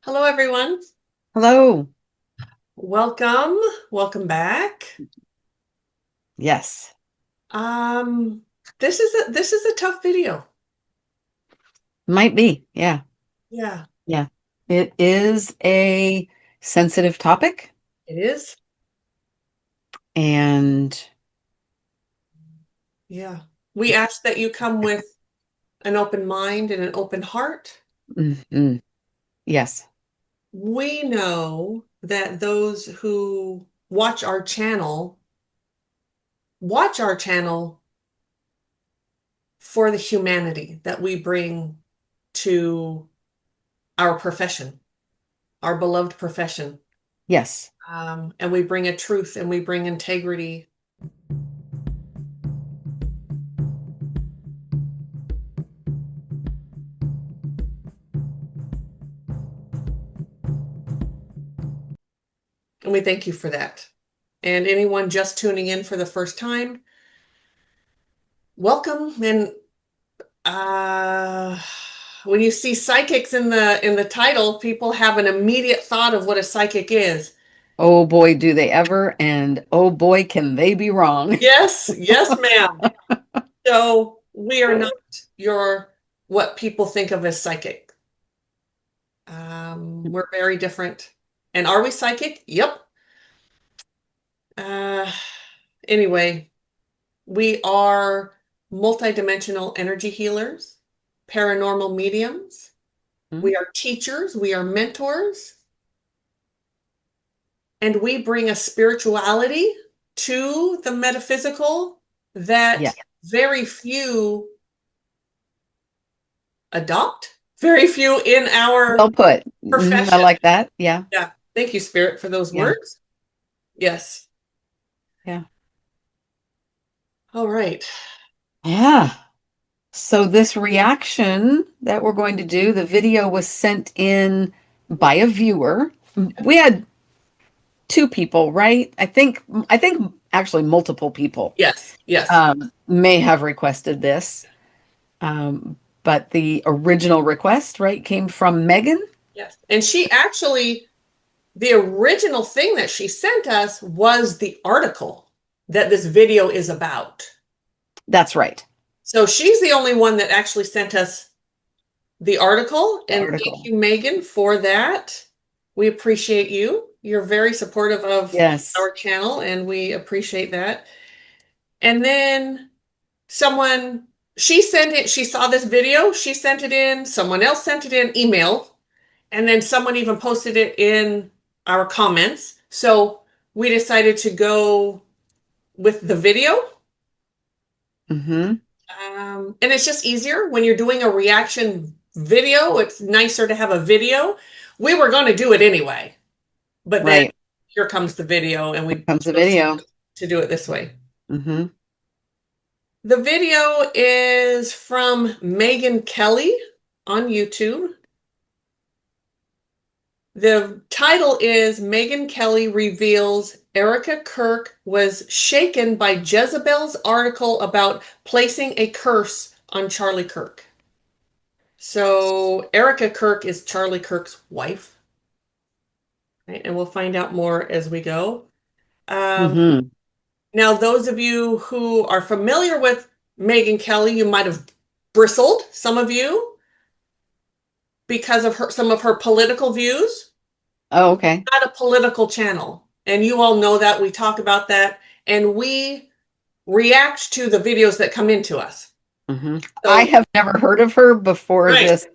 Hello, everyone. Hello. Welcome. Welcome back. Yes, Um, this is a tough video. might be. Yeah, Yeah, yeah. It is a sensitive topic, it is. and Yeah. We ask that you come with an open mind and an open heart. mhm, yes, We know that those who watch our channel for the humanity that we bring to our profession, our beloved profession. yes. And we bring a truth and we bring integrity. And we thank you for that. And anyone just tuning in for the first time, welcome. And uh, when you see psychics in the title, people have an immediate thought of what a psychic is. Oh boy, do they ever, and oh boy, can they be wrong. Yes, yes, ma'am. So we are not your what people think of as psychic. We're very different. And are we psychic? Yep. Uh, anyway, we are multidimensional energy healers, paranormal mediums. We are teachers, we are mentors, and we bring a spirituality to the metaphysical that Yeah, very few adopt, very few in our well put. I profession. like that. Yeah, Yeah. Thank you, Spirit, for those yeah, words. Yes. yeah, All right. yeah. So this reaction that we're going to do, the video was sent in by a viewer. We had two people, right? I think actually multiple people Yes. Yes. may have requested this. But the original request, right, came from Megyn. Yes. And she actually, the original thing that she sent us was the article that this video is about. That's right. So she's the only one that actually sent us the article. The And thank article. you, Megyn, for that. We appreciate you. You're very supportive of Yes. our channel, and we appreciate that. And then someone, she sent it, she saw this video, she sent it in, someone else sent it in email, and then someone even posted it in our comments. So we decided to go with the video. Mm-hmm. And it's just easier when you're doing a reaction video. It's nicer to have a video. We were going to do it anyway, but then Right. here comes the video, and Here we comes the chose video. to do it this way. Mm-hmm. The video is from Megyn Kelly on YouTube. The title is Megyn Kelly reveals Erika Kirk was shaken by Jezebel's article about placing a curse on Charlie Kirk. So Erika Kirk is Charlie Kirk's wife, right? And we'll find out more as we go. Um, Mm-hmm. now, those of you who are familiar with Megyn Kelly, you might have bristled, some of you, because of some of her political views. Oh, okay. Not a political channel, and you all know that. We talk about that, and we react to the videos that come into us. Mm-hmm. I So, have never heard of her before right, this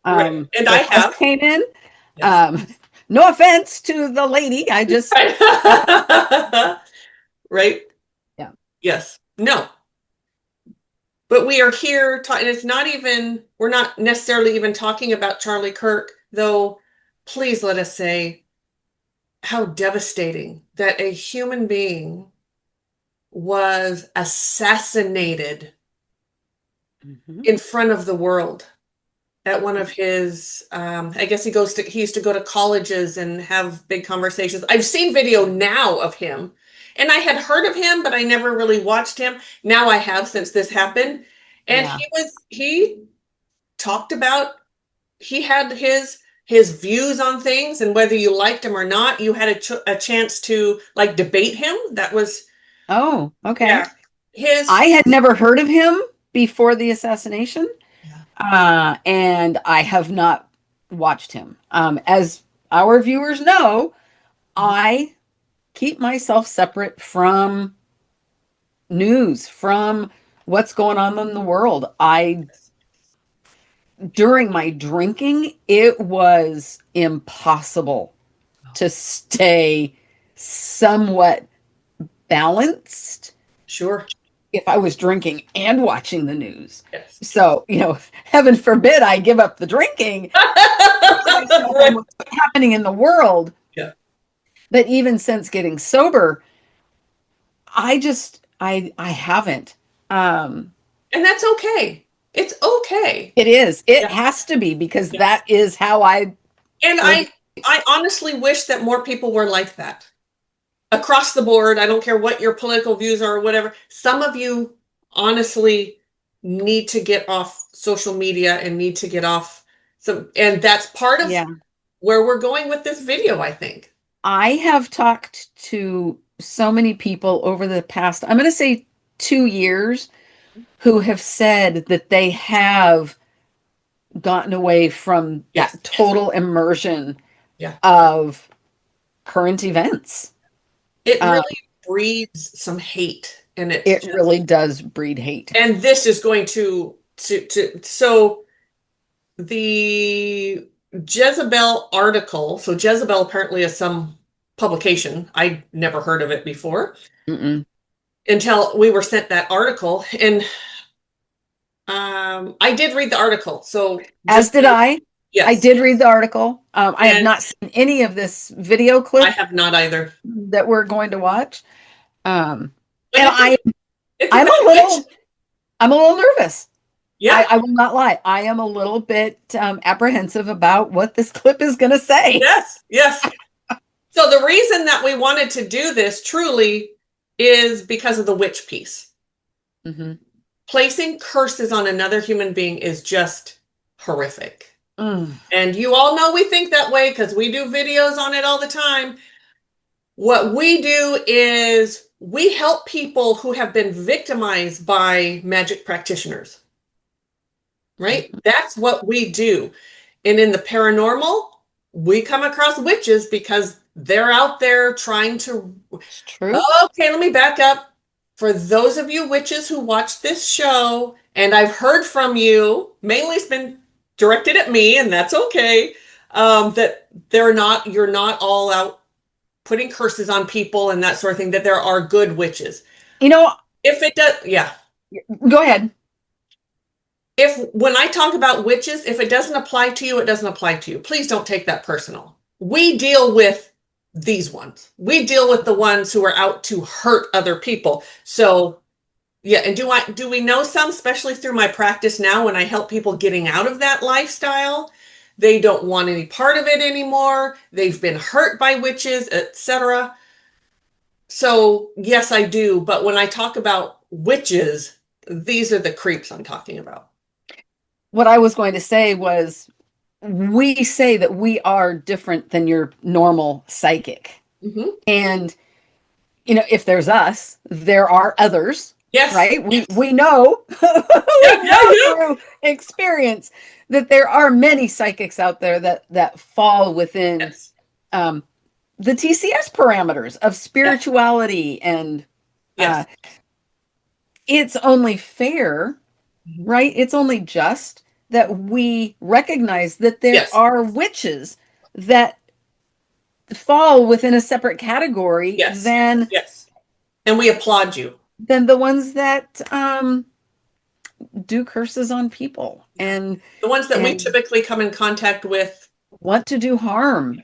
right, and I request have. came in. Yes. Um, no offense to the lady. I just Right. Right. yeah. Yes. No. But we are here, and it's not even, we're not necessarily even talking about Charlie Kirk, though. Please let us say how devastating that a human being was assassinated Mm-hmm. in front of the world at one of his I guess he used to go to colleges and have big conversations. I've seen video now of him, and I had heard of him, but I never really watched him. Now I have, since this happened. And Yeah. he talked about, he had his views on things, and whether you liked him or not, you had a chance to like debate him. That was, Oh, okay. yeah, his, I had never heard of him before the assassination, yeah. and I have not watched him. As our viewers know, I keep myself separate from news, from what's going on in the world. During my drinking, it was impossible to stay somewhat balanced Sure. if I was drinking and watching the news. Yes. So, heaven forbid I give up the drinking, myself on Right. what's happening in the world. Yeah. But even since getting sober, I haven't. Um, And that's okay. It's okay. it is. It Yeah. has to be because Yes. that is how I And was. I honestly wish that more people were like that. Across the board, I don't care what your political views are or whatever. Some of you honestly need to get off social media and need to get off some, and that's part of Yeah. where we're going with this video, I think. I have talked to so many people over the past, I'm going to say 2 years, who have said that they have gotten away from Yes. that total immersion Yeah. of current events. It Um, really breeds some hate, and it's it just, really does breed hate. and this is going so the Jezebel article. So Jezebel apparently is some publication. I never heard of it before Mm-mm. until we were sent that article. And I did read the article. So As just, did I. I yes. did read the article. I have And not seen any of this video I clip have not either. that we're going to watch. But And it's I'm about a a witch. little nervous. Yeah. I will not lie. I am a little bit apprehensive about what this clip is going to say. Yes. Yes. So the reason that we wanted to do this truly is because of the witch piece. Mm-hmm. Placing curses on another human being is just horrific. Mm. And you all know we think that way because we do videos on it all the time. What we do is we help people who have been victimized by magic practitioners, right? That's what we do. And in the paranormal, we come across witches because they're out there trying to. It's true. Okay, let me back up. For those of you witches who watch this show, and I've heard from you, mainly it's been directed at me, and that's okay. That you're not all out putting curses on people and that sort of thing. That there are good witches. You know, If it does, yeah. go ahead. If when I talk about witches, if it doesn't apply to you, it doesn't apply to you. Please don't take that personal. We deal with these ones. We deal with the ones who are out to hurt other people. So yeah, and do we know some, especially through my practice now when I help people getting out of that lifestyle? They don't want any part of it anymore. They've been hurt by witches, etc. So yes, I do. But when I talk about witches, these are the creeps I'm talking about. What I was going to say was we say that we are different than your normal psychic. Mm-hmm. And, if there's us, there are others, Yes. right? We know, Yeah, we know yeah. through experience that there are many psychics out there that fall within Yes. The TCS parameters of spirituality and Yes. it's only fair, right? It's only just that we recognize that there Yes. are witches that fall within a separate category Yes. than Yes. And we applaud you. the ones that do curses on people and The ones that we and typically come in contact with. want to do harm,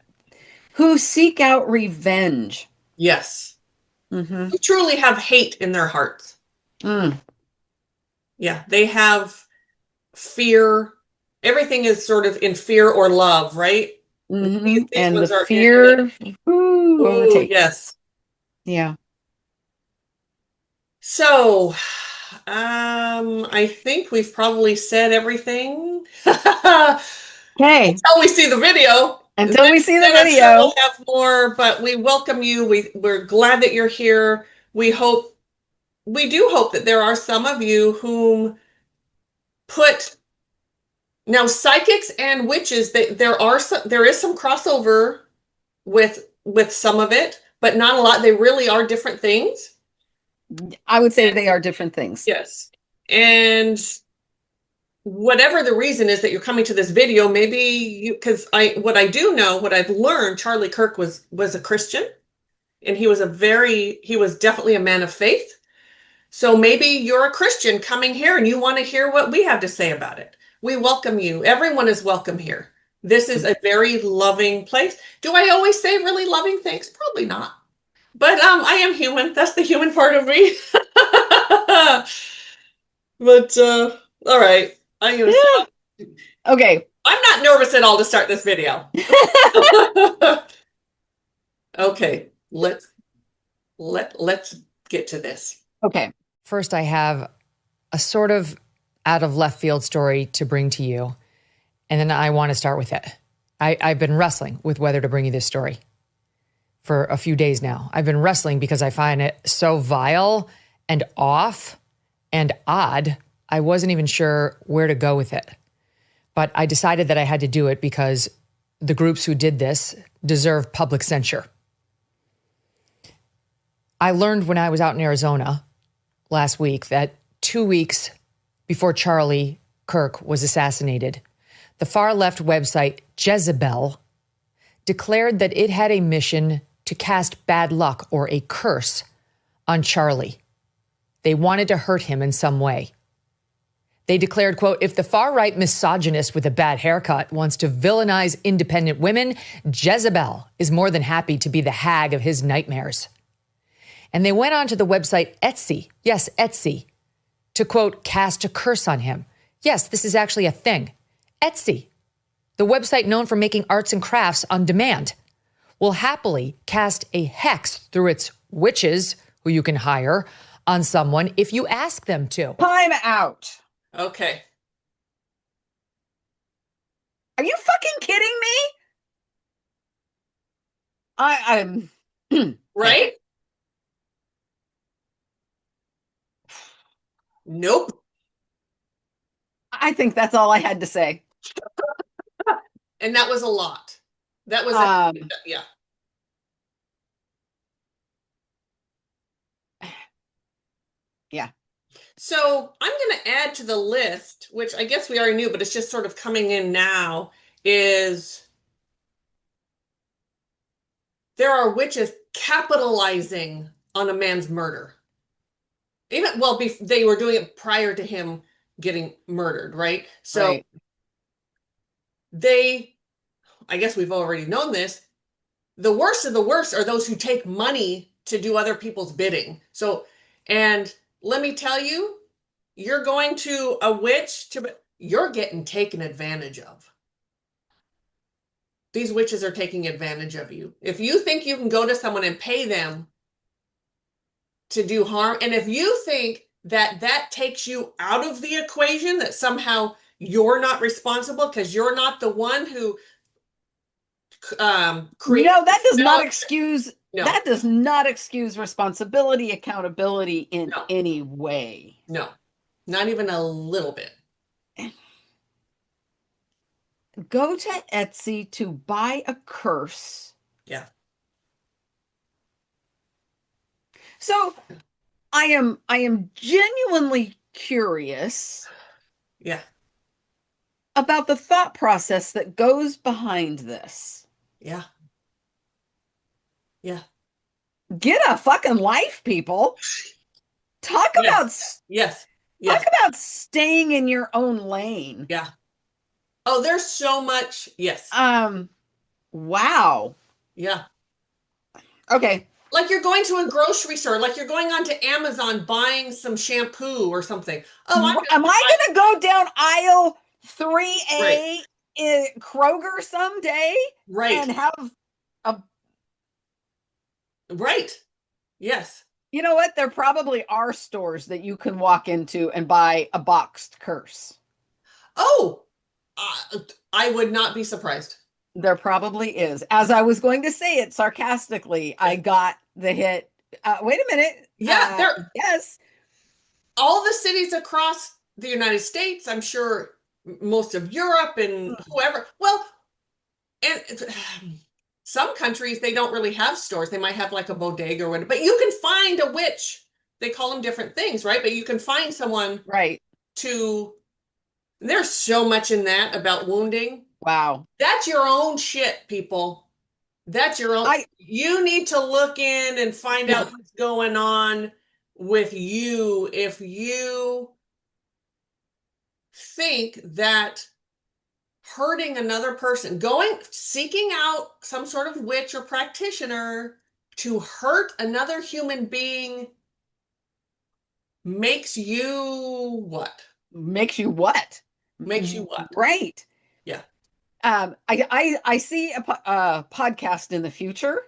who seek out revenge. Yes. Mm-hmm. Who truly have hate in their hearts. Mm. Yeah. They have fear. Everything is sort of in fear or love, right? Mm-hmm. These And the ones are fear Ooh, overtakes. yes. Yeah. So, I think we've probably said everything. Okay. Until we see the video. Until we see the then I'm sure video. we'll have more, but we welcome you. We're glad that you're here. We do hope that there are some of you whom put now psychics and witches, there is some crossover with some of it, but not a lot. They really are different things. I would say they are different things. Yes. And whatever the reason is that you're coming to this video, maybe because what I do know, what I've learned, Charlie Kirk was a Christian, and he was definitely a man of faith. So maybe you're a Christian coming here and you want to hear what we have to say about it. We welcome you. Everyone is welcome here. This is a very loving place. Do I always say really loving things? Probably not. But I am human. That's the human part of me. But all right. I'm gonna stop. Okay. I'm not nervous at all to start this video. Okay, let's get to this. Okay. First, I have a sort of out of left field story to bring to you, and then I want to start with it. I've been wrestling with whether to bring you this story for a few days now. I've been wrestling because I find it so vile and off and odd. I wasn't even sure where to go with it. But I decided that I had to do it because the groups who did this deserve public censure. I learned when I was out in Arizona last week that 2 weeks before Charlie Kirk was assassinated, the far-left website Jezebel declared that it had a mission to cast bad luck or a curse on Charlie. They wanted to hurt him in some way. They declared, quote, if the far-right misogynist with a bad haircut wants to villainize independent women, Jezebel is more than happy to be the hag of his nightmares. And they went on to the website Etsy, yes, Etsy, to, quote, cast a curse on him. Yes, this is actually a thing. Etsy, the website known for making arts and crafts on demand, will happily cast a hex through its witches, who you can hire, on someone if you ask them to. Time out. Okay. Are you fucking kidding me? I'm Right? Nope. I think that's all I had to say. And that was a lot. That was yeah. Yeah. So I'm going to add to the list, which I guess we already knew, but it's just sort of coming in now, is there are witches capitalizing on a man's murder. Even, well, they were doing it prior to him getting murdered, right? So Right. I guess we've already known this, the worst of the worst are those who take money to do other people's bidding. So, and let me tell you, you're going to a witch you're getting taken advantage of. These witches are taking advantage of you. If you think you can go to someone and pay them to do harm, and if you think that that takes you out of the equation, that somehow you're not responsible because you're not the one who created. No, that does not excuse. No. That does not excuse responsibility, accountability in any way. No, not even a little bit. Go to Etsy to buy a curse. Yeah. So I am genuinely curious. Yeah. About the thought process that goes behind this. Yeah. Yeah. Get a fucking life, people. Talk about Talk about staying in your own lane. Yeah. Oh, there's so much. Yes. Wow. Yeah. Okay. Like you're going to a grocery store, like you're going onto Amazon buying some shampoo or something. Oh, am I going to go down aisle 3A in Kroger someday? Right. And have a. Right. Yes. You know what? There probably are stores that you can walk into and buy a boxed curse. Oh, I would not be surprised. There probably is. As I was going to say it sarcastically, I got the hit. Wait a minute. Yeah, there Yes. all the cities across the United States, I'm sure most of Europe and whoever. Well, and some countries they don't really have stores. They might have like a bodega or whatever, but you can find a witch. They call them different things, right? But you can find someone Right. to. There's so much in that about wounding. Wow. That's your own shit, people. That's your own. You need to look in and find out what's going on with you. If you think that hurting another person, seeking out some sort of witch or practitioner to hurt another human being makes you what? Makes you what? Makes you what? Right. Yeah. I see a podcast in the future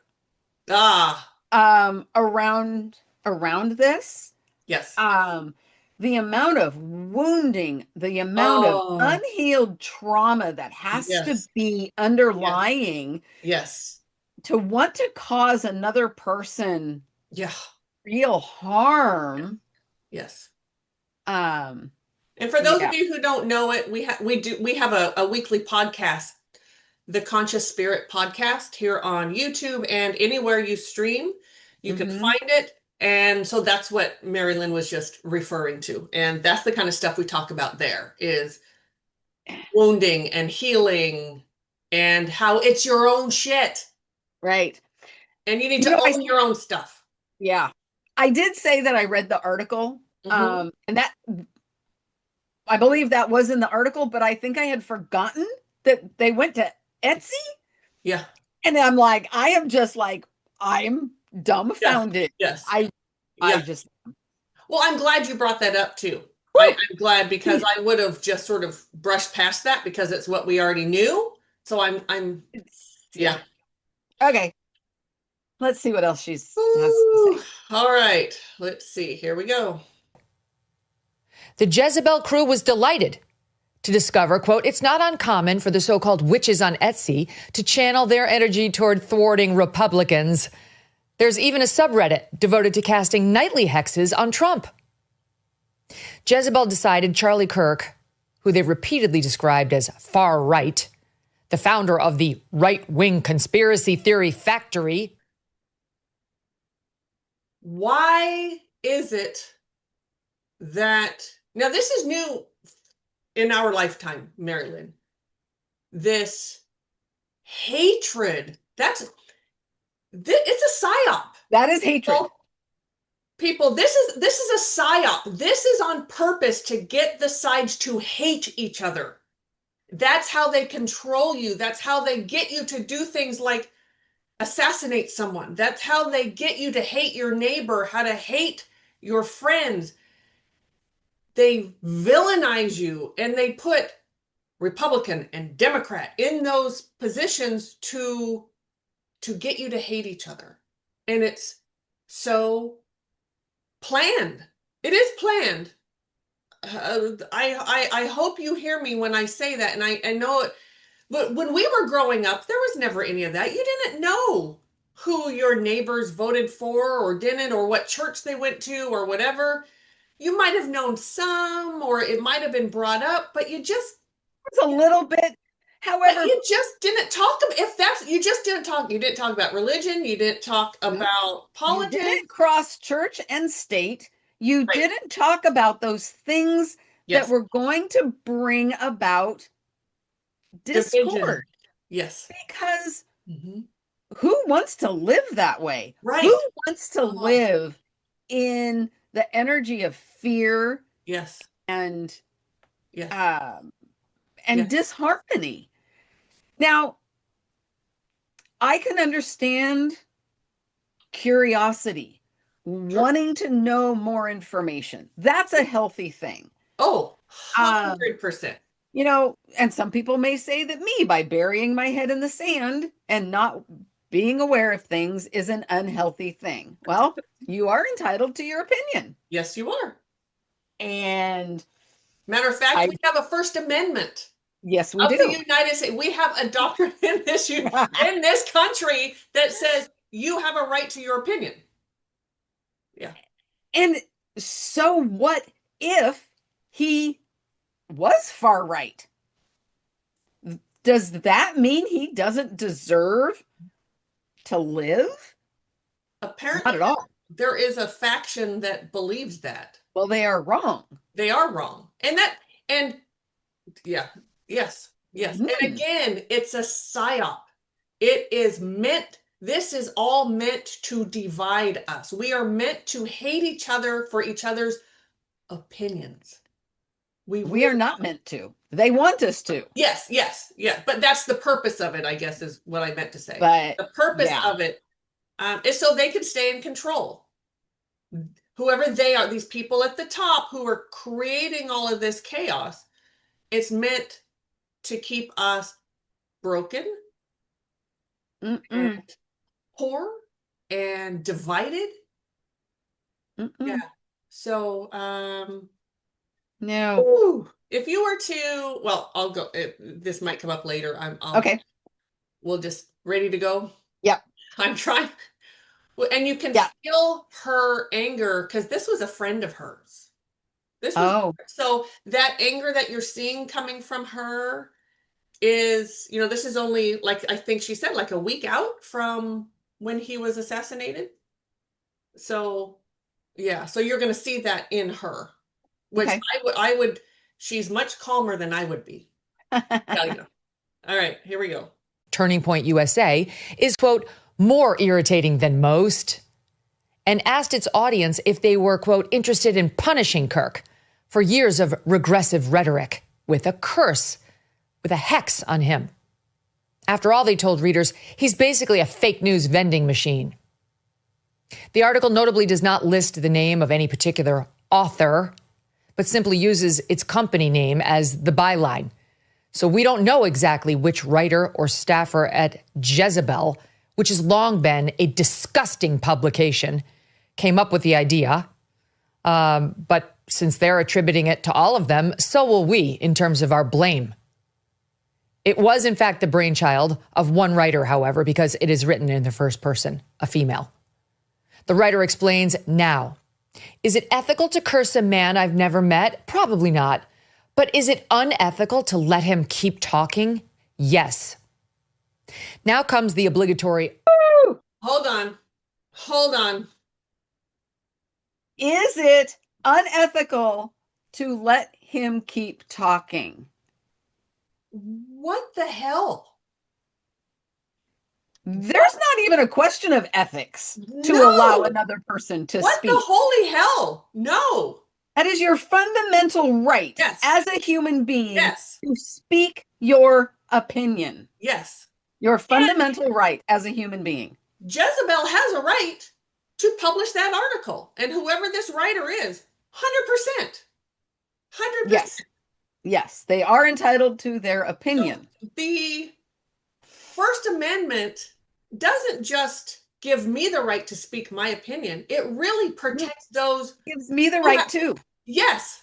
Ah, around this. yes. The amount of wounding, the amount of Oh, unhealed trauma that has to yes. be underlying Yes. to want to cause another person Yeah. real harm. Yes. Um, And for those yeah. of you who don't know it, we have a weekly podcast, the Conscious Spirit podcast here on YouTube and anywhere you stream, you can find it. And so that's what Mari-Lyn was just referring to. And that's the kind of stuff we talk about there is wounding and healing and how it's your own shit. Right. And you need to own your own stuff. Yeah. I did say that I read the article. And that I believe that was in the article, but I think I had forgotten that they went to Etsy. Yeah. And I'm like, I'm dumbfounded. Yes. I just. Well, I'm glad you brought that up too. I'm glad because I would have just sort of brushed past that because it's what we already knew. So yeah. Okay. Let's see what else has to say. All right. Let's see. Here we go. The Jezebel crew was delighted to discover, quote, it's not uncommon for the so-called witches on Etsy to channel their energy toward thwarting Republicans. There's even a subreddit devoted to casting nightly hexes on Trump. Jezebel decided Charlie Kirk, who they've repeatedly described as far right, the founder of the right-wing conspiracy theory factory. Why is it that now this is new in our lifetime, Mari-Lyn? This hatred, it's a psyop. That is hatred. People, this is a psyop. This is on purpose to get the sides to hate each other. That's how they control you. That's how they get you to do things like assassinate someone. That's how they get you to hate your neighbor, how to hate your friends. They villainize you and they put Republican and Democrat in those positions to get you to hate each other. And it's so planned. It is planned. I hope you hear me when I say that. And I know it, but when we were growing up, there was never any of that. You didn't know who your neighbors voted for or didn't, or what church they went to or whatever. You might have known some, or it might have been brought up, but you just it's a little bit. However, you just didn't talk about you just didn't talk. You didn't talk about religion. You didn't talk about politics. You didn't cross church and state. You didn't talk about those things that were going to bring about discord. Division. Yes. Because who wants to live that way? Right. Who wants to live in the energy of fear? Yes. And disharmony. Now, I can understand curiosity, wanting to know more information. That's a healthy thing. Oh, 100%. You know, and some people may say that me, by burying my head in the sand and not being aware of things, is an unhealthy thing. Well, you are entitled to your opinion. Yes, you are. And matter of fact, we have a First Amendment Yes, we of do. the United States. We have a doctrine in this country that says you have a right to your opinion. Yeah. And so what if he was far right? Does that mean he doesn't deserve to live? Apparently, Not at all. there is a faction that believes that. Well, they are wrong. They are wrong. And yeah, yes. And again, it's a psyop. This is all meant to divide us. We are meant to hate each other for each other's opinions. We are not meant to. They want us to. Yes. But that's the purpose of it, I guess, is what I meant to say. But the purpose of it is so they can stay in control. Whoever they are, these people at the top who are creating all of this chaos, it's meant to keep us broken and poor and divided. Yeah. So, no. If you were to, well, I'll go. This might come up later. Okay. We'll just ready to go. Yep. I'm trying. And you can feel her anger because this was a friend of hers. So that anger that you're seeing coming from her is, this is only like, I think she said like a week out from when he was assassinated. So yeah, so you're going to see that in her, which I would, she's much calmer than I would be. Tell you. All right, here we go. Turning Point USA is, quote, more irritating than most, and asked its audience if they were, quote, interested in punishing Kirk for years of regressive rhetoric with a curse, with a hex on him. After all, they told readers, he's basically a fake news vending machine. The article notably does not list the name of any particular author, but simply uses its company name as the byline. So we don't know exactly which writer or staffer at Jezebel, which has long been a disgusting publication, came up with the idea. But since they're attributing it to all of them, so will we in terms of our blame. It was, in fact, the brainchild of one writer, however, because it is written in the first person, a female. The writer explains now. Is it ethical to curse a man I've never met? Probably not. But is it unethical to let him keep talking? Yes. Now comes the obligatory. Hold on. Is it unethical to let him keep talking? What the hell? There's not even a question of ethics to allow another person to speak. What the holy hell? No. That is your fundamental right as a human being to speak your opinion. Yes. Your fundamental right as a human being. Jezebel has a right to publish that article. And whoever this writer is, 100%. 100%. Yes, they are entitled to their opinion. So the First Amendment doesn't just give me the right to speak my opinion. It really protects those. Gives me the right too. Yes.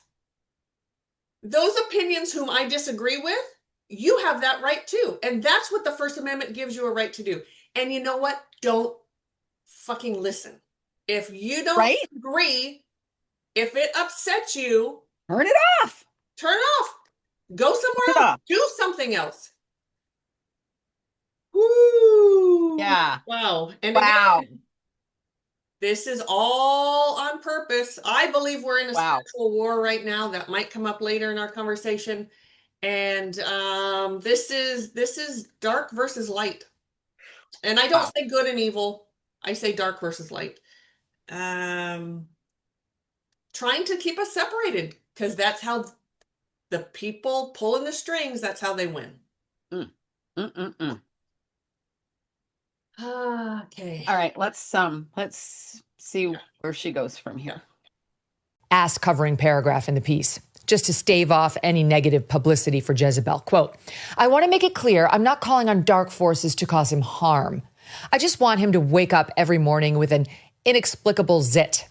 Those opinions whom I disagree with, you have that right too. And that's what the First Amendment gives you a right to do. And you know what? Don't fucking listen. If you don't agree, if it upsets you, turn it off. Turn it off. Go somewhere else. Do something else. Woo. Yeah. Wow. And again, this is all on purpose. I believe we're in a spiritual war right now. That might come up later in our conversation. And this is dark versus light. And I don't say good and evil. I say dark versus light. Trying to keep us separated, because that's how the people pulling the strings, that's how they win. Okay. All right, let's see where she goes from here. Ass covering paragraph in the piece, just to stave off any negative publicity for Jezebel. Quote, I want to make it clear I'm not calling on dark forces to cause him harm. I just want him to wake up every morning with an inexplicable zit.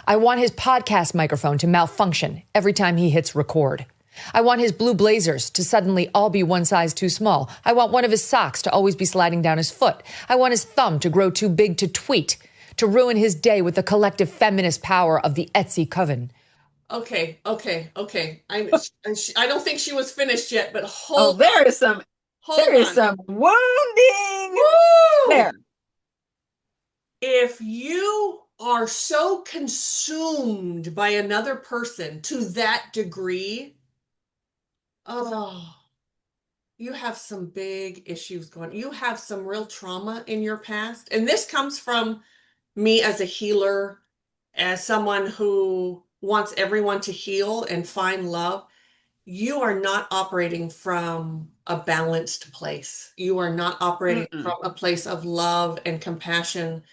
I want his podcast microphone to malfunction every time he hits record. I want his blue blazers to suddenly all be one size too small. I want one of his socks to always be sliding down his foot. I want his thumb to grow too big to tweet, to ruin his day with the collective feminist power of the Etsy coven. Okay. I don't think she was finished yet, but Oh, hold there is some on. wounding Woo! there. If you are so consumed by another person to that degree, oh, you have some big issues going. You have some real trauma in your past. And this comes from me as a healer, as someone who wants everyone to heal and find love. You are not operating from a balanced place. You are not operating from a place of love and compassion.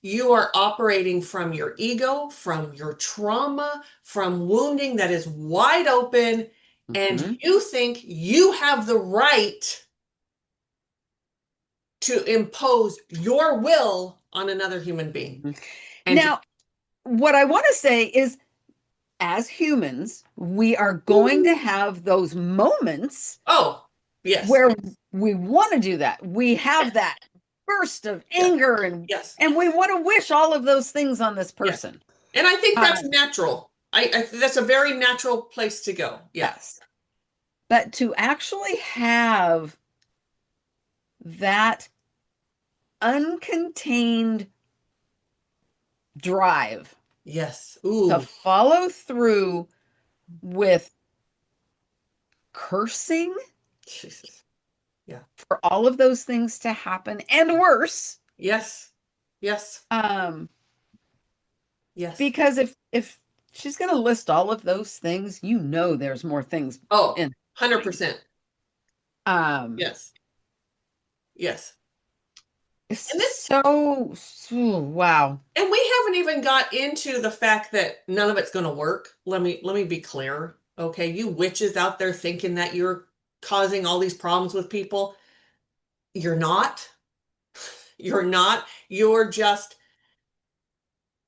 You are operating from your ego, from your trauma, from wounding that is wide open, and you think you have the right to impose your will on another human being. And Now, what I want to say is, as humans, we are going to have those moments yes, where we want to do that. We have that burst of anger and we want to wish all of those things on this person. And I think that's natural. I that's a very natural place to go. Yes. But to actually have that uncontained drive to follow through with cursing Jesus. for all of those things to happen and worse. Yes. Because if she's going to list all of those things, there's more things. Oh, 100%. Yes. And this so wow. And we haven't even got into the fact that none of it's going to work. Let me be clear. Okay, you witches out there thinking that you're causing all these problems with people. You're not. You're just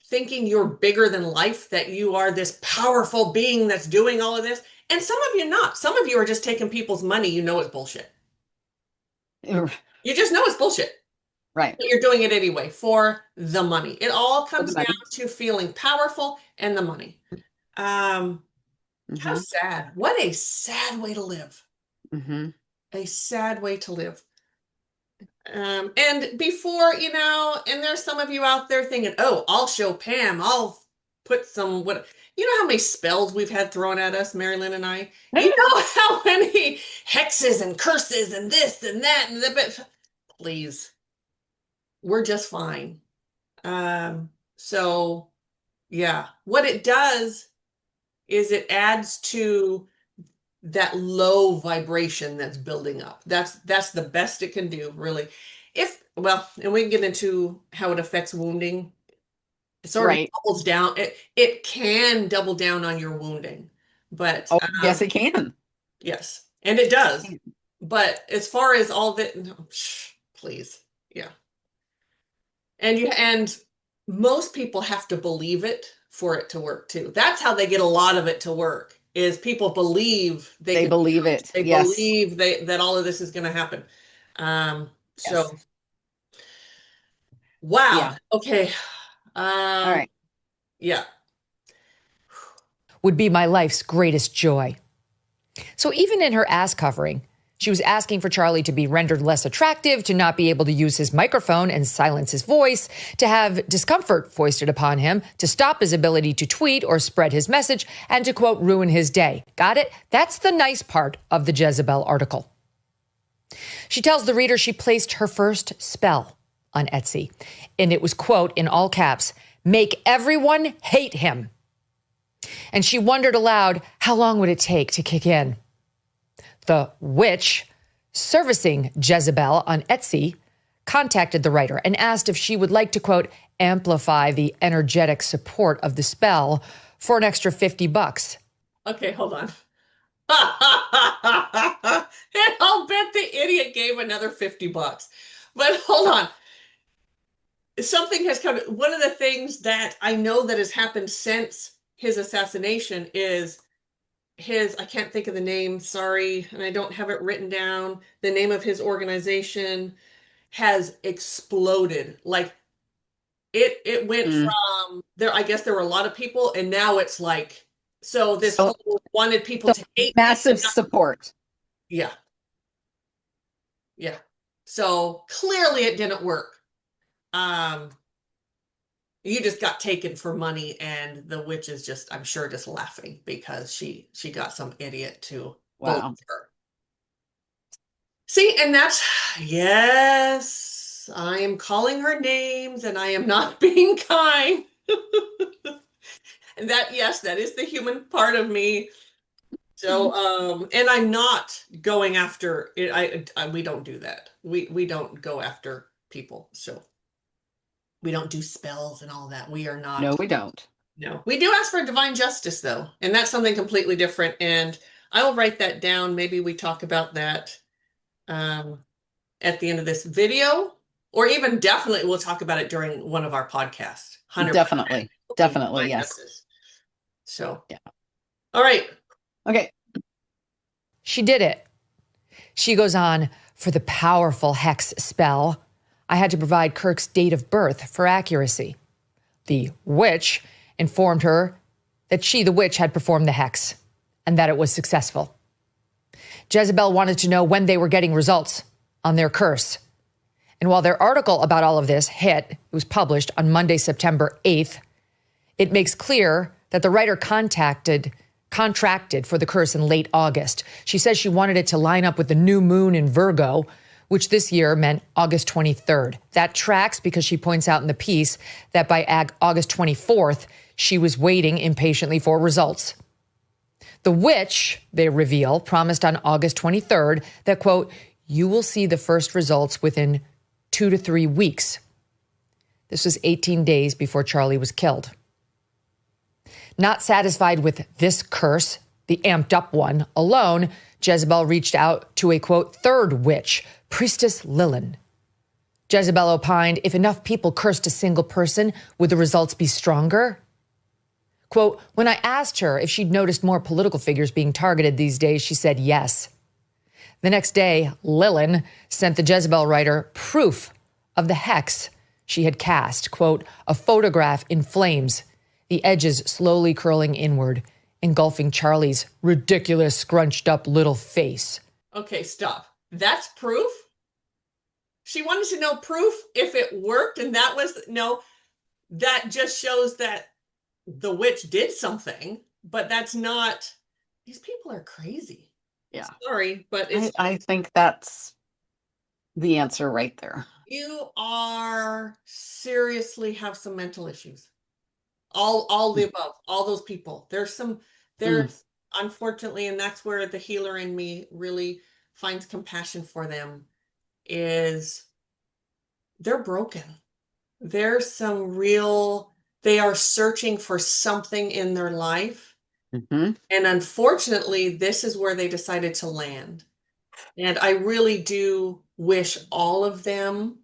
thinking you're bigger than life, that you are this powerful being that's doing all of this. And some of you not. Some of you are just taking people's money. You know it's bullshit. You just know it's bullshit. Right. But you're doing it anyway for the money. It all comes down to feeling powerful and the money. How sad. What a sad way to live. A sad way to live. And before, and there's some of you out there thinking, oh, I'll show Pam. I'll put some, how many spells we've had thrown at us, Mari-Lyn and I? You know how many hexes and curses and this and that and but please. We're just fine. So yeah, what it does is it adds to that low vibration that's building up. That's the best it can do, really. And we can get into how it affects wounding. It sort of doubles down. It can double down on your wounding, but yes, it can. Yes, and it does. But as far as all that, no, please, yeah. And most people have to believe it for it to work too. That's how they get a lot of it to work, is people believe they believe it. They believe that all of this is going to happen. So wow. Yeah. Okay. All right. Yeah. Would be my life's greatest joy. So even in her ass covering, she was asking for Charlie to be rendered less attractive, to not be able to use his microphone and silence his voice, to have discomfort foisted upon him, to stop his ability to tweet or spread his message, and to, quote, ruin his day. Got it? That's the nice part of the Jezebel article. She tells the reader she placed her first spell on Etsy, and it was, quote, in all caps, make everyone hate him. And she wondered aloud, how long would it take to kick in? The witch servicing Jezebel on Etsy contacted the writer and asked if she would like to, quote, amplify the energetic support of the spell for an extra $50. Okay, hold on. And I'll bet the idiot gave another $50. But hold on. Something has come. One of the things that I know that has happened since his assassination is I can't think of the name, sorry, and I don't have it written down. The name of his organization has exploded. Like it went Mm. from there, I guess there were a lot of people, and now it's like, so this So, whole wanted people so to hate me. massive support. Yeah. Yeah. So clearly it didn't work. Um, you just got taken for money, and the witch is just, I'm sure, just laughing because she got some idiot to believe Wow. her. See, and that's, yes, I am calling her names and I am not being kind. And that, yes, that is the human part of me. So, and I'm not going after it. We don't do that. We don't go after people. So we don't do spells and all that. We are not. No, we don't. No, we do ask for divine justice though, and that's something completely different. And I will write that down. Maybe we talk about that at the end of this video, or even definitely we'll talk about it during one of our podcasts. 100%. Definitely. Definitely, Divine yes. justice. So, yeah. All right. Okay. She did it. She goes on, for the powerful hex spell, I had to provide Kirk's date of birth for accuracy. The witch informed her that she, the witch, had performed the hex and that it was successful. Jezebel wanted to know when they were getting results on their curse. And while their article about all of this it was published on Monday, September 8th, it makes clear that the writer contracted for the curse in late August. She says she wanted it to line up with the new moon in Virgo, which this year meant August 23rd. That tracks because she points out in the piece that by August 24th, she was waiting impatiently for results. The witch, they reveal, promised on August 23rd that, quote, you will see the first results within 2 to 3 weeks. This was 18 days before Charlie was killed. Not satisfied with this curse, the amped up one, alone, Jezebel reached out to a, quote, third witch, Priestess Lilyn. Jezebel opined, if enough people cursed a single person, would the results be stronger? Quote, when I asked her if she'd noticed more political figures being targeted these days, she said yes. The next day, Lilyn sent the Jezebel writer proof of the hex she had cast, quote, a photograph in flames, the edges slowly curling inward, engulfing Charlie's ridiculous, scrunched up little face. Okay, stop. That's proof? She wanted to know proof if it worked, and that just shows that the witch did something, but that's not, these people are crazy. Yeah. Sorry, but I think that's the answer right there. You are seriously have some mental issues. All the above, all those people. There's unfortunately, and that's where the healer in me really finds compassion for them, is they're broken. There's they are searching for something in their life. Mm-hmm. And unfortunately, this is where they decided to land. And I really do wish all of them,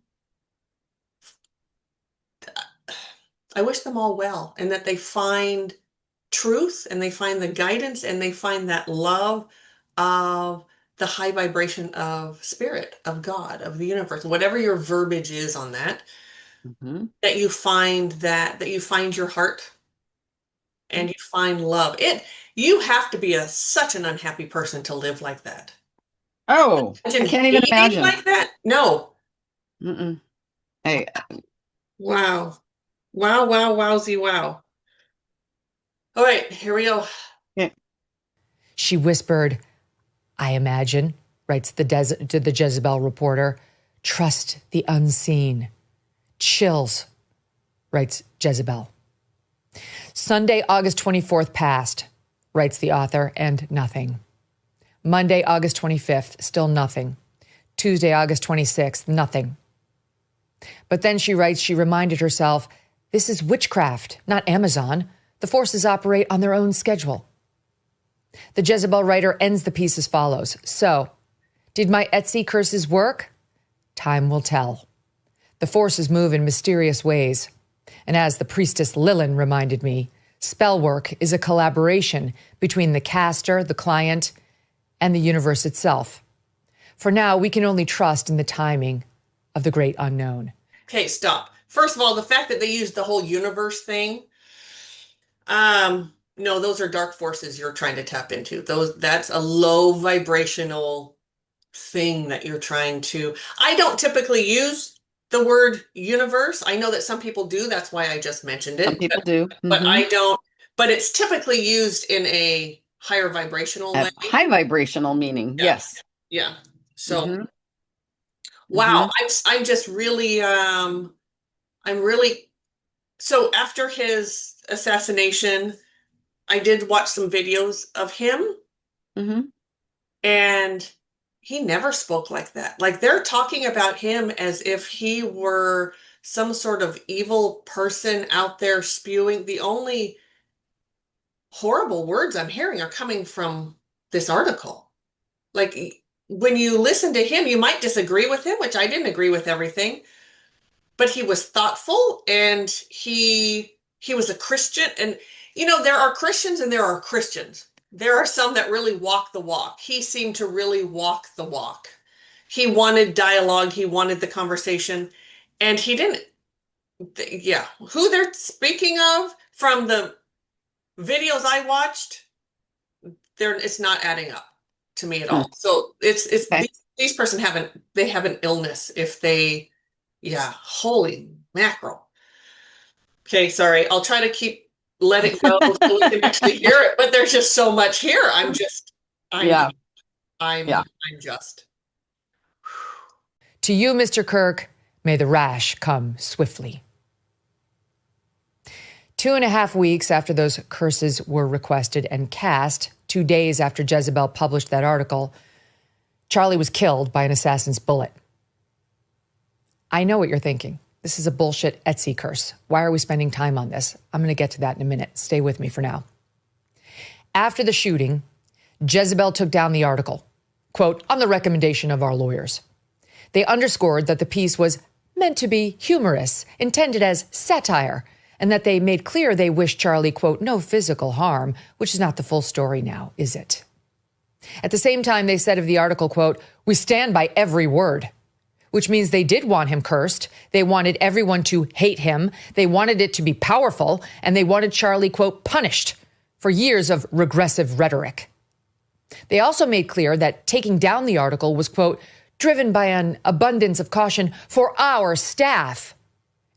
I wish them all well, and that they find truth and they find the guidance and they find that love of the high vibration of spirit, of God, of the universe, whatever your verbiage is on that, Mm-hmm. that you find your heart and you find love. You have to be such an unhappy person to live like that. Oh, I can't even imagine. Like that? No. Mm-mm. Hey. Wow. Wow, wow, wowzy, wow. All right, here we go. Yeah. She whispered, I imagine, writes the Jezebel reporter, trust the unseen. Chills, writes Jezebel. Sunday, August 24th passed, writes the author, and nothing. Monday, August 25th, still nothing. Tuesday, August 26th, nothing. But then she writes, she reminded herself, this is witchcraft, not Amazon. The forces operate on their own schedule. The Jezebel writer ends the piece as follows. So, did my Etsy curses work? Time will tell. The forces move in mysterious ways. And as the priestess Lilyn reminded me, Spell work is a collaboration between the caster, the client, and the universe itself. For now, we can only trust in the timing of the great unknown. Okay, stop. First of all, the fact that they used the whole universe thing, no, those are dark forces you're trying to tap into. That's a low vibrational thing that you're trying to. I don't typically use the word universe. I know that some people do. That's why I just mentioned it. Some people do. But I don't. But it's typically used in a higher vibrational way. High vibrational meaning, Yeah. yes. Yeah. So, Mhm. wow, I'm just really, so after his assassination, I did watch some videos of him, Mhm. and he never spoke like that. Like they're talking about him as if he were some sort of evil person out there spewing. The only horrible words I'm hearing are coming from this article. Like when you listen to him, you might disagree with him, which I didn't agree with everything, but he was thoughtful, and he was a Christian. And there are Christians and there are Christians. There are some that really walk the walk. He seemed to really walk the walk. He wanted dialogue, he wanted the conversation, and he didn't. Yeah, who they're speaking of from the videos I watched, it's not adding up to me at all. So it's Okay. these person they have an illness if they. Yeah, holy mackerel. Okay, sorry. I'll try to keep let it go so we can actually hear it, but there's just so much here. I'm Yeah. just. To you, Mr. Kirk, may the rash come swiftly. 2.5 weeks after those curses were requested and cast, 2 days after Jezebel published that article, Charlie was killed by an assassin's bullet. I know what you're thinking. This is a bullshit Etsy curse. Why are we spending time on this? I'm going to get to that in a minute. Stay with me for now. After the shooting, Jezebel took down the article, quote, on the recommendation of our lawyers. They underscored that the piece was meant to be humorous, intended as satire, and that they made clear they wished Charlie, quote, no physical harm, which is not the full story now, is it? At the same time, they said of the article, quote, we stand by every word, which means they did want him cursed. They wanted everyone to hate him. They wanted it to be powerful, and they wanted Charlie, quote, punished for years of regressive rhetoric. They also made clear that taking down the article was, quote, driven by an abundance of caution for our staff.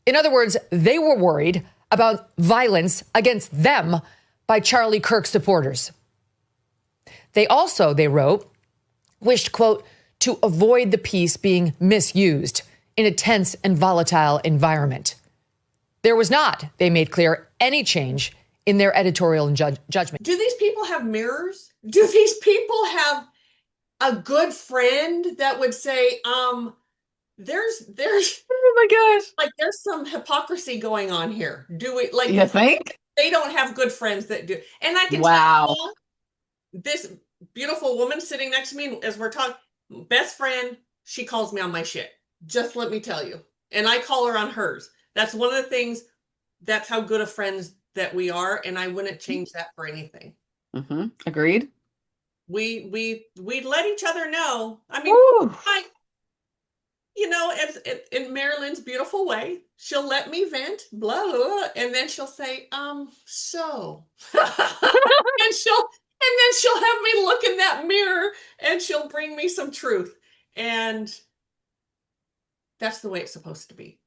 In other words, they were worried about violence against them by Charlie Kirk supporters. They also, they wrote, wished, quote, to avoid the piece being misused in a tense and volatile environment. There was not, they made clear, any change in their editorial and judgment. Do these people have mirrors? Do these people have a good friend that would say, there's Oh my gosh. like there's some hypocrisy going on here. Do we like You think? they don't have good friends that do. And I can Wow. tell you, this beautiful woman sitting next to me as we're talking, best friend, she calls me on my shit. Just let me tell you. And I call her on hers. That's one of the things, that's how good of friends that we are, and I wouldn't change that for anything. Mm-hmm. Agreed. We let each other know. I mean, Woo. as in Marilyn's beautiful way, she'll let me vent, blah, blah, blah, and then she'll say, so. and she'll have me look in that mirror, and she'll bring me some truth. And that's the way it's supposed to be.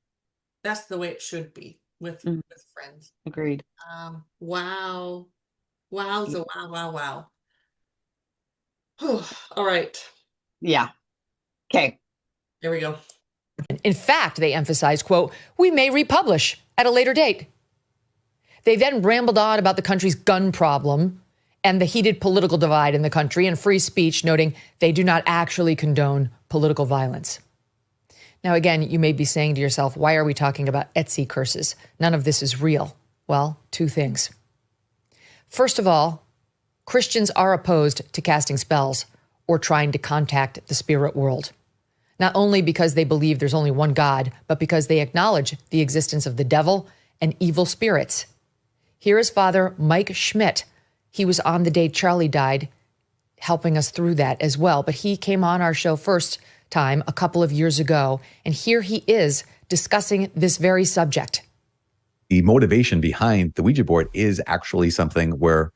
That's the way it should be with friends. Agreed. Wow. Wowza, wow. All right. Yeah. Okay. There we go. In fact, they emphasized, quote, we may republish at a later date. They then rambled on about the country's gun problem and the heated political divide in the country and free speech, noting they do not actually condone political violence. Now, again, you may be saying to yourself, why are we talking about Etsy curses? None of this is real. Well, two things. First of all, Christians are opposed to casting spells or trying to contact the spirit world, not only because they believe there's only one God, but because they acknowledge the existence of the devil and evil spirits. Here is Father Mike Schmidt. He was on the day Charlie died, helping us through that as well. But he came on our show first time a couple of years ago, and here he is discussing this very subject. The motivation behind the Ouija board is actually something where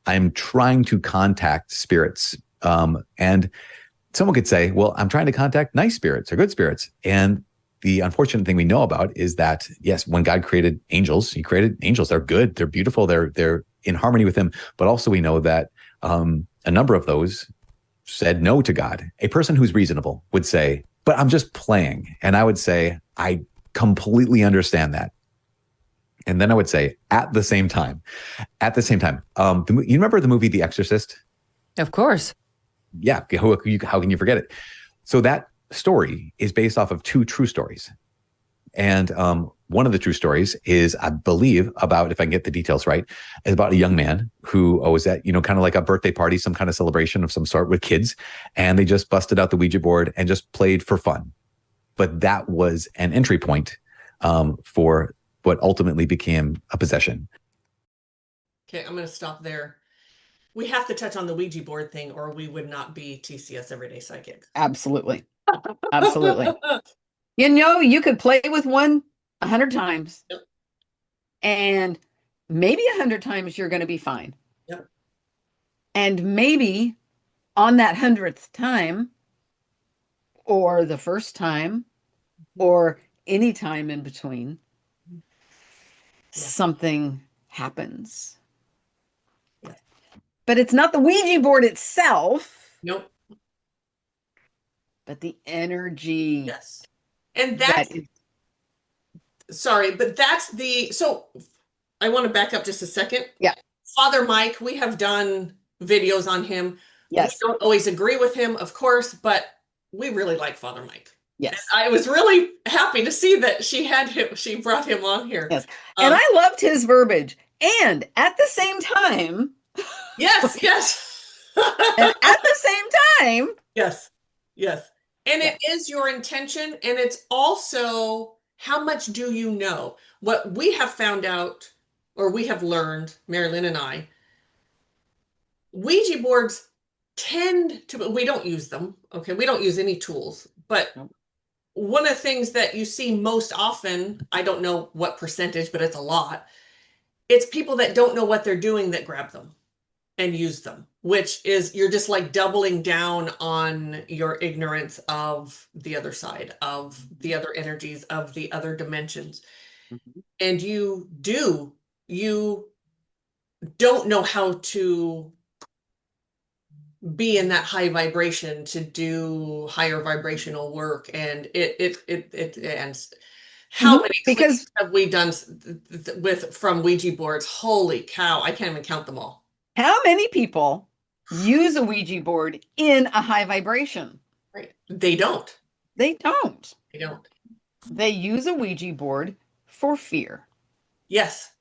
I'm trying to contact spirits. And someone could say, well, I'm trying to contact nice spirits or good spirits. And the unfortunate thing we know about is that, yes, when God created angels, he created angels. They're good. They're beautiful. They're in harmony with him. But also we know that a number of those said no to God. A person who's reasonable would say, but I'm just playing. And I would say, I completely understand that. And then I would say, at the same time, you remember the movie The Exorcist? Of course. Yeah. How can you forget it? So that story is based off of two true stories. And one of the true stories is, I believe, about, if I can get the details right, is about a young man who was at, kind of like a birthday party, some kind of celebration of some sort with kids. And they just busted out the Ouija board and just played for fun. But that was an entry point for what ultimately became a possession. Okay, I'm going to stop there. We have to touch on the Ouija board thing, or we would not be TCS Everyday Psychics. Absolutely. Absolutely. You could play with one 100 times. Yep. And maybe 100 times you're going to be fine. Yep. And maybe on that 100th time, or the first time, or any time in between, something happens. Yeah. But it's not the Ouija board itself. Nope. But the energy. Yes. And that's, sorry, but that's so I want to back up just a second. Yeah. Father Mike, we have done videos on him. Yes. We don't always agree with him, of course, but we really like Father Mike. Yes. And I was really happy to see that she brought him on here. Yes. And I loved his verbiage. And at the same time. Yes, yes. And at the same time. Yes, yes. And it is your intention. And it's also, how much do you know? What we have found out, or we have learned, Mari-Lyn and I, Ouija boards tend to, we don't use them. Okay. We don't use any tools, but one of the things that you see most often, I don't know what percentage, but it's a lot. It's people that don't know what they're doing that grab them and use them, which is, you're just like doubling down on your ignorance of the other side, of the other energies, of the other dimensions. Mm-hmm. And you don't know how to be in that high vibration to do higher vibrational work. And it ends. How many clips have we done from Ouija boards? Holy cow. I can't even count them all. How many people use a Ouija board in a high vibration? Right. They don't. They don't. They don't. They use a Ouija board for fear. Yes.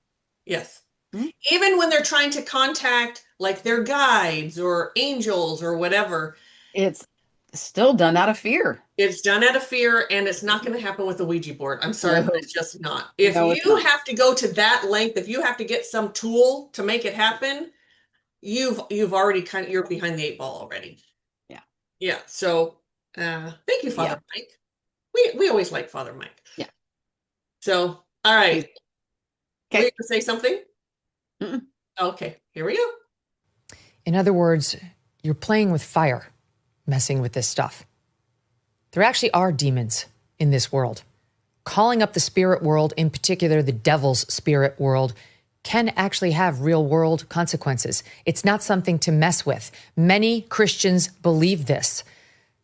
Yes. Mm-hmm. Even when they're trying to contact like their guides or angels or whatever. It's still done out of fear. It's done out of fear, and it's not going to happen with a Ouija board. I'm sorry, but it's just not. If you have to go to that length, if you have to get some tool to make it happen, you've already you're behind the 8 ball already. Yeah. Yeah. So thank you, Father Mike. We always like Father Mike. Yeah. So, all right. Okay. Were you going to say something? Mm-mm. Okay, here we go. In other words, you're playing with fire, messing with this stuff. There actually are demons in this world. Calling up the spirit world, in particular the devil's spirit world, can actually have real world consequences. It's not something to mess with. Many Christians believe this.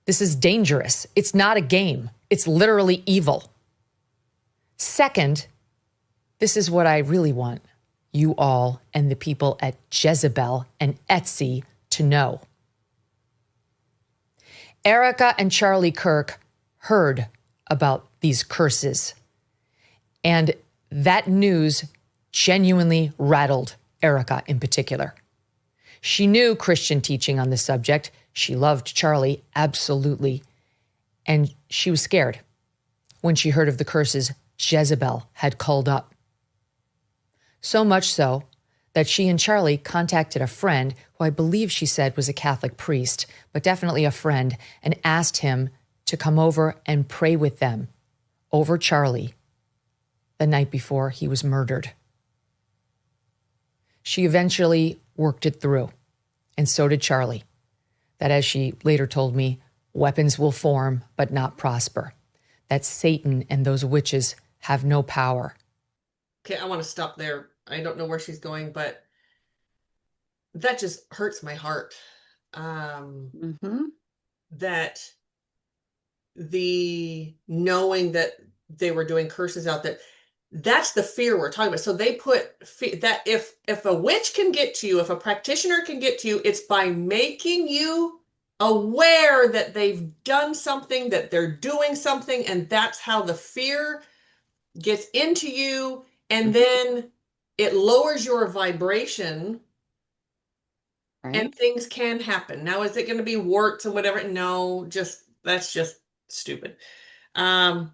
This is dangerous. It's not a game. It's literally evil. Second, this is what I really want you all and the people at Jezebel and Etsy to know. Erika and Charlie Kirk heard about these curses, and that news genuinely rattled Erika in particular. She knew Christian teaching on the subject. She loved Charlie, absolutely. And she was scared when she heard of the curses Jezebel had called up. So much so that she and Charlie contacted a friend who I believe she said was a Catholic priest, but definitely a friend, and asked him to come over and pray with them over Charlie the night before he was murdered. She eventually worked it through, and so did Charlie. That, as she later told me, weapons will form but not prosper. That Satan and those witches have no power. Okay, I want to stop there. I don't know where she's going, but that just hurts my heart. That the knowing that they were doing curses out, that's the fear we're talking about. So they put that if a witch can get to you, if a practitioner can get to you, it's by making you aware that they've done something, that they're doing something, and that's how the fear gets into you, and then it lowers your vibration. Right. And things can happen. Now, is it going to be warts and whatever? No, that's just stupid. But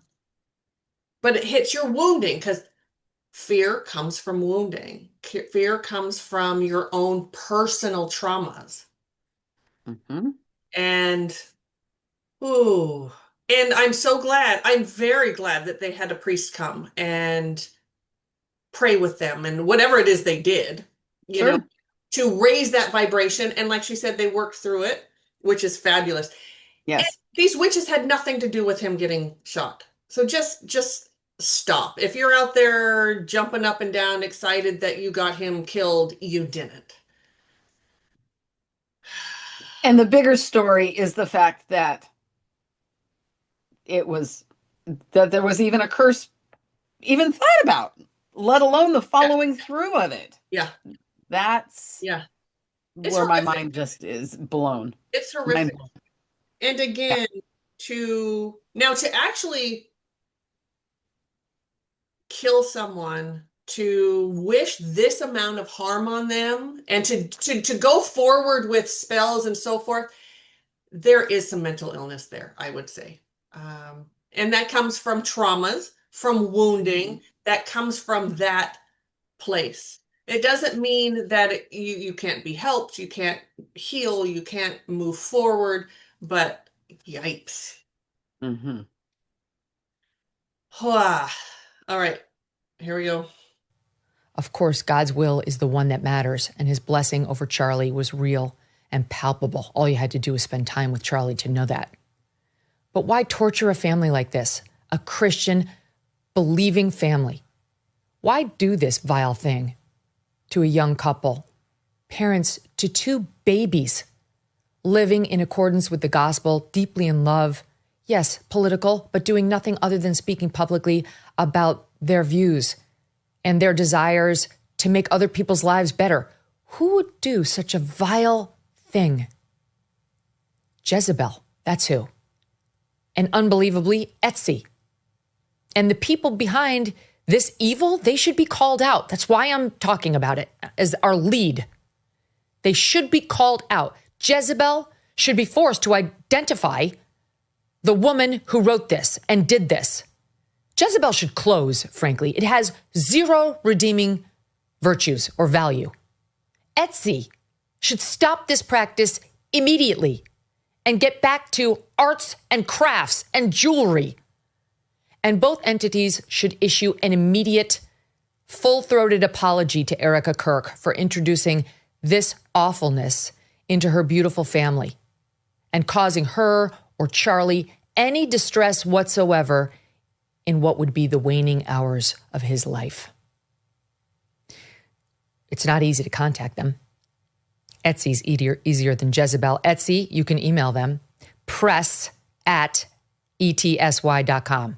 it hits your wounding, because fear comes from wounding. Fear comes from your own personal traumas. And, ooh, and I'm very glad that they had a priest come and pray with them and whatever it is they did, you know, to raise that vibration. And like she said, they worked through it, which is fabulous. Yes. And these witches had nothing to do with him getting shot. So just stop. If you're out there jumping up and down, excited that you got him killed, you didn't. And the bigger story is the fact that there was even a curse even thought about, let alone the following through of it. Yeah. That's It's where my horrific. mind just is blown. It's horrific. And again, to actually kill someone, to wish this amount of harm on them, and to go forward with spells and so forth, there is some mental illness there, I would say. And that comes from traumas, from wounding, that comes from that place. It doesn't mean that you can't be helped, you can't heal, you can't move forward, but yikes. All right, here we go. Of course, God's will is the one that matters, and his blessing over Charlie was real and palpable. All you had to do was spend time with Charlie to know that. But why torture a family like this? A Christian, believing family. Why do this vile thing to a young couple, parents to two babies, living in accordance with the gospel, deeply in love, yes, political, but doing nothing other than speaking publicly about their views and their desires to make other people's lives better? Who would do such a vile thing? Jezebel, that's who. And unbelievably, Etsy. And the people behind this evil, they should be called out. That's why I'm talking about it as our lead. They should be called out. Jezebel should be forced to identify the woman who wrote this and did this. Jezebel should close, frankly. It has zero redeeming virtues or value. Etsy should stop this practice immediately and get back to arts and crafts and jewelry. And both entities should issue an immediate, full-throated apology to Erika Kirk for introducing this awfulness into her beautiful family and causing her or Charlie any distress whatsoever in what would be the waning hours of his life. It's not easy to contact them. Etsy's easier than Jezebel. Etsy, you can email them, press@etsy.com.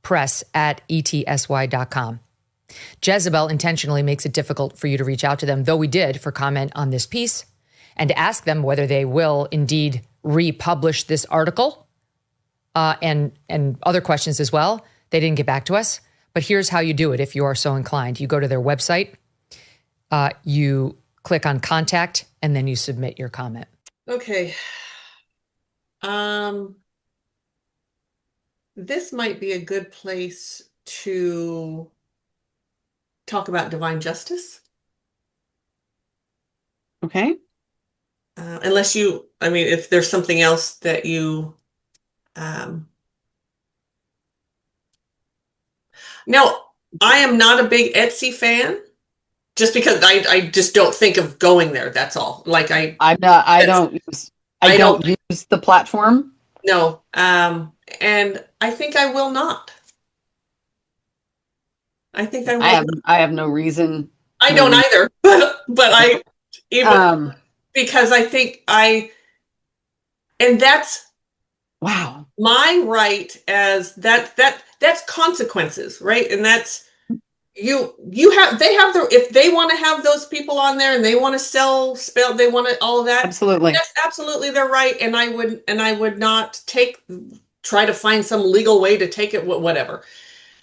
press@etsy.com. Jezebel intentionally makes it difficult for you to reach out to them, though we did for comment on this piece, and to ask them whether they will indeed republish this article and other questions as well. They didn't get back to us, but here's how you do it if you are so inclined. You go to their website, you click on contact, and then you submit your comment. Okay. This might be a good place to talk about divine justice. Okay. Unless you, I mean, if there's something else that you, um, now, I am not a big Etsy fan, just because I just don't think of going there. That's all. Like I'm not, I that's- I don't use the platform. no. And I think I will not. I think I will. I have no reason. I No don't reason. either, but I even Um, because I think and that's wow. my right as that's consequences, right? And that's you have they have their if they want to have those people on there and they want to spell they want to all of that, Absolutely. that's absolutely their right, and I would not try to find some legal way to take it, whatever.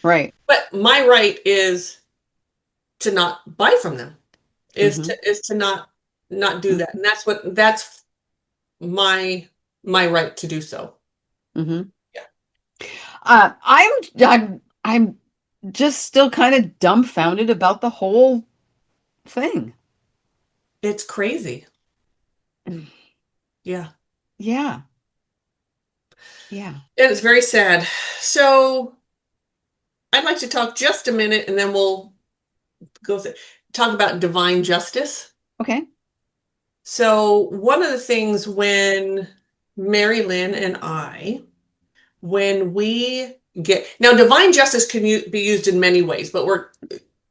Right. But my right is to not buy from them, Mhm. is to not do that, and that's my right to do so. Mhm. Yeah. I'm just still kind of dumbfounded about the whole thing. It's crazy. Yeah. Yeah. Yeah. It's very sad. So I'd like to talk just a minute and then we'll talk about divine justice. Okay. So one of the things when Mari-Lyn and when we get now, divine justice can be used in many ways, but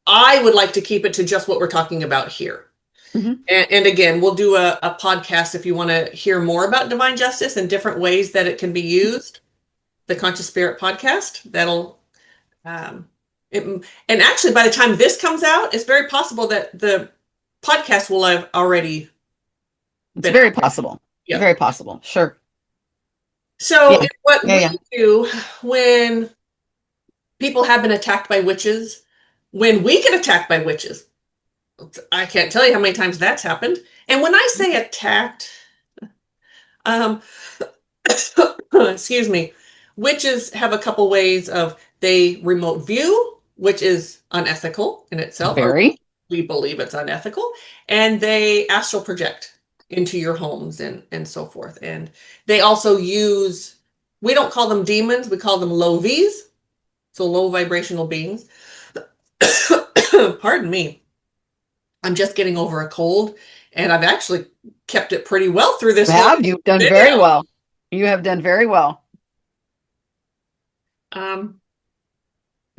I would like to keep it to just what we're talking about here. Mhm. And again, we'll do a podcast if you want to hear more about divine justice and different ways that it can be used. The Conscious Spirit podcast. That'll, um, and actually, by the time this comes out, it's very possible that the podcast will have already It's been very out. possible. Yeah. Very possible. Sure. So Yeah. what Yeah, we do when people have been attacked by witches, when we get attacked by witches, I can't tell you how many times that's happened. And when I say attacked, um, excuse me, witches have a couple ways of they remote view, which is unethical in itself, or Very. we believe it's unethical, and they astral project into your homes and so forth. And they also use, we don't call them demons, we call them low V's, so low vibrational beings. Pardon me. I'm just getting over a cold, and I've actually kept it pretty well through this whole You've done video. very well. You have done very well.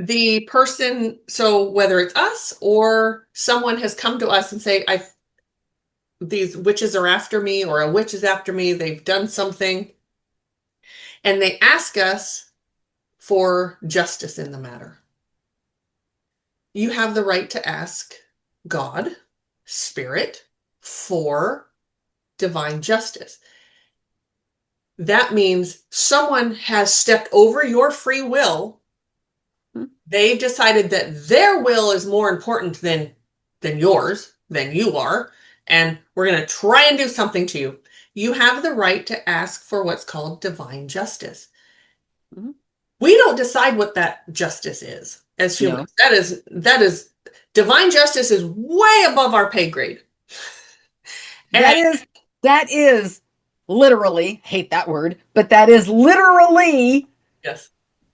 The person, so whether it's us or someone has come to us and say, these witches are after me, or a witch is after me, they've done something, and they ask us for justice in the matter. You have the right to ask God, Spirit, for divine justice. That means someone has stepped over your free will. They've decided that their will is more important than yours, than you are, and we're going to try and do something to you. You have the right to ask for what's called divine justice. Mhm. We don't decide what that justice is as humans. No. That is divine justice is way above our pay grade. That is literally, hate that word, but that is literally Yes.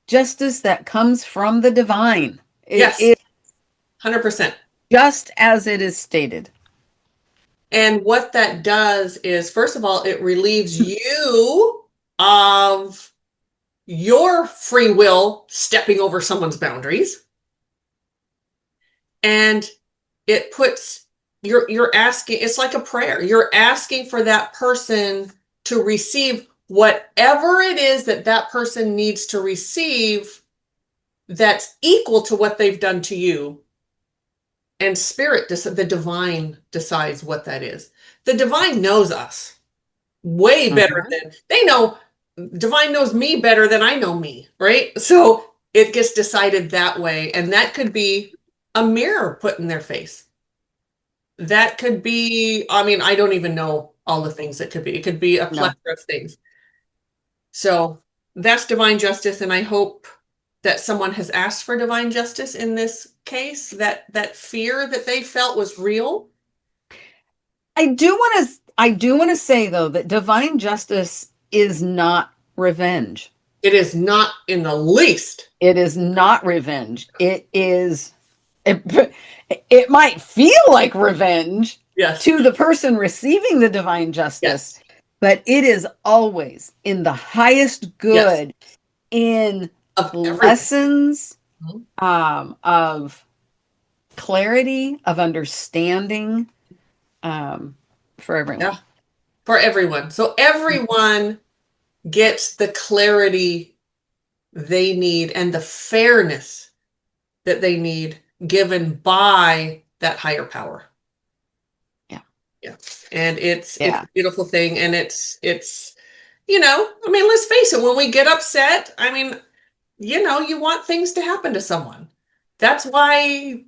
justice that comes from the divine. It Yes. is 100%. just as it is stated. And what that does is, first of all, it relieves you of your free will stepping over someone's boundaries. And it puts, you're asking, it's like a prayer. You're asking for that person to receive whatever it is that that person needs to receive that's equal to what they've done to you. And spirit, the divine decides what that is. The divine knows us way better than they know. Divine knows me better than I know me, right? So it gets decided that way. And that could be a mirror put in their face. That could be, I mean, I don't even know all the things it could be. It could be a plethora of things. So that's divine justice. And I hope that someone has asked for divine justice in this case? That fear that they felt was real? I do want to say though that divine justice is not revenge. It is not in the least. It is not revenge. It might feel like revenge Yes. to the person receiving the divine justice, Yes. but it is always in the highest good, in Of everyone. lessons Mhm. of clarity, of understanding, for everyone. Yeah. For everyone. So everyone gets the clarity they need and the fairness that they need given by that higher power. Yeah. Yeah. And it's Yeah. a beautiful thing. And it's, you know, I mean, let's face it, when we get upset, I mean, you know, you want things to happen to someone. That's why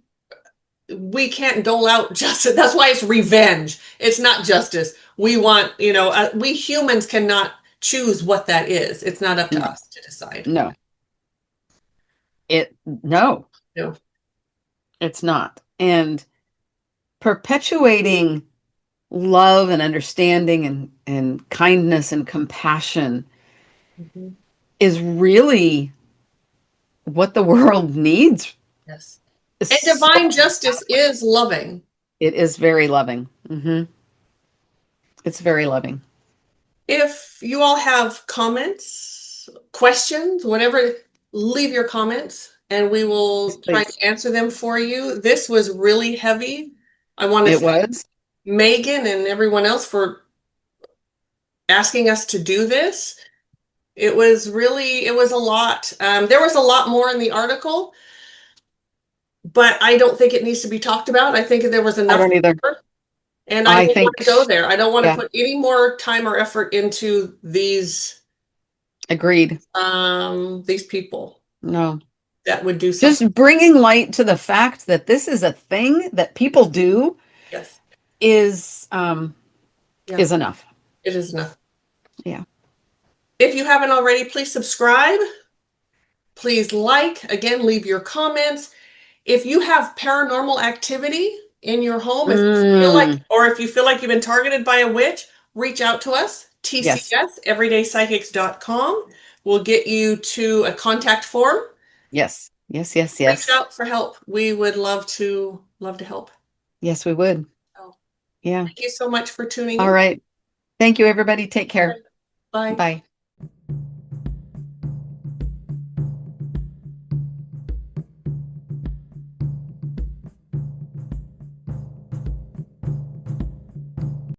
we can't dole out justice. That's why it's revenge. It's not justice. We want, you know, we humans cannot choose what that is. It's not up to No. us to decide. No. No. It's not. And perpetuating love and understanding and kindness and compassion Mhm. is really what the world needs. Yes. And divine justice is loving. It is very loving. It's very loving. If you all have comments, questions, whatever, leave your comments and we will Yes, try please. to answer them for you. This was really heavy. I want to It thank was. Megyn and everyone else for asking us to do this. It was a lot. There was a lot more in the article, but I don't think it needs to be talked about. I think there was I enough don't either. there, and I I don't want think, to go there. I don't want to yeah, put any more time or effort into agreed. these people No. that would do something. Just bringing light to the fact that this is a thing that people do Yes. is Yeah, is enough. it is enough. Yeah. If you haven't already, please subscribe. Please like. Again, leave your comments. If you have paranormal activity in your home, if you feel like, or if you feel like you've been targeted by a witch, reach out to us. Yes. TCS, everydaypsychics.com. We'll get you to a contact form. Yes. Yes. Reach out for help. We would love to help. Yes, we would. So, Yeah. thank you so much for tuning All in. right. Thank you, everybody. Take care. Bye. Bye.